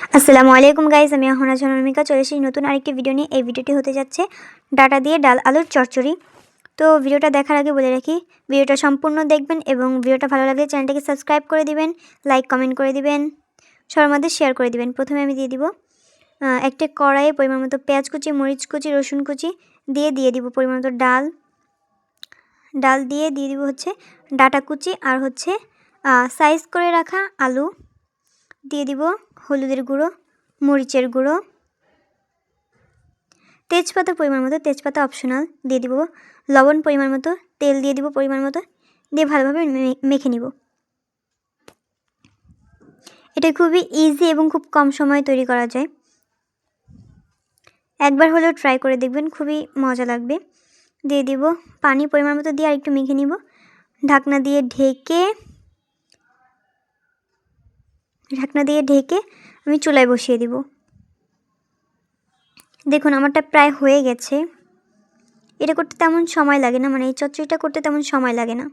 আসসালামু আলাইকুম গাইস, আমি অহনা ঝনমিকা চলে এসেছি নতুন আরেকটি ভিডিও নিয়ে। এই ভিডিওটি হতে যাচ্ছে ডাটা দিয়ে ডাল আলুর চচ্চড়ি। তো ভিডিওটা দেখার আগে বলে রাখি, ভিডিওটা সম্পূর্ণ দেখবেন এবং ভিডিওটা ভালো লাগলে চ্যানেলটিকে সাবস্ক্রাইব করে দিবেন, লাইক কমেন্ট করে দিবেন, সবার মধ্যে শেয়ার করে দিবেন। প্রথমে আমি দিয়ে দিব একটা কড়াইয়ে পরিমাণ মতো পেঁয়াজ কুচি, মরিচ কুচি, রসুন কুচি দিয়ে দিব পরিমাণ মতো ডাল দিয়ে দিব হচ্ছে ডাটা কুচি আর হচ্ছে সাইজ করে রাখা আলু দিয়ে দিব, হলুদের গুঁড়ো, মরিচের গুঁড়ো, তেজপাতার পরিমাণ মতো, তেজপাতা অপশনাল, দিয়ে দিব লবণ পরিমাণ মতো, তেল দিয়ে দিব পরিমাণ মতো, দিয়ে ভালোভাবে মেখে নিব। এটা খুবই ইজি এবং খুব কম সময়ে তৈরি করা যায়। একবার হলেও ট্রাই করে দেখবেন, খুবই মজা লাগবে। দিয়ে দিব পানি পরিমাণ মতো দিয়ে আরেকটু মেখে নিব। ঢাকনা দিয়ে ঢেকে আমি চুলায় বসিয়ে দিব। দেখুন আমারটা প্রায় হয়ে গেছে। এটা করতে তেমন সময় লাগে না, মানে এই চচ্চড়িটা করতে তেমন সময় লাগে না।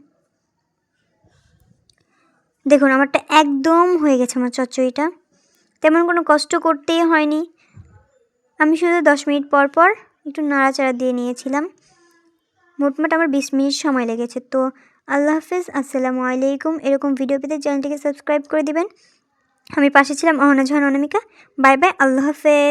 দেখুন আমারটা একদম হয়ে গেছে। আমার চচ্চড়িটা তেমন কোনো কষ্ট করতেই হয়নি। আমি শুধু 10 মিনিট পর পর একটু নাড়াচাড়া দিয়ে নিয়েছিলাম। মোটমাট আমার 20 মিনিট সময় লেগেছে। তো আল্লাহ হাফেজ, আসসালামু আলাইকুম। এরকম ভিডিও পেতে চ্যানেলটিকে সাবস্ক্রাইব করে দিবেন। আমি পাশে ছিলাম অহনা ঝনমিকা। বাই বাই, আল্লাহ হাফেজ।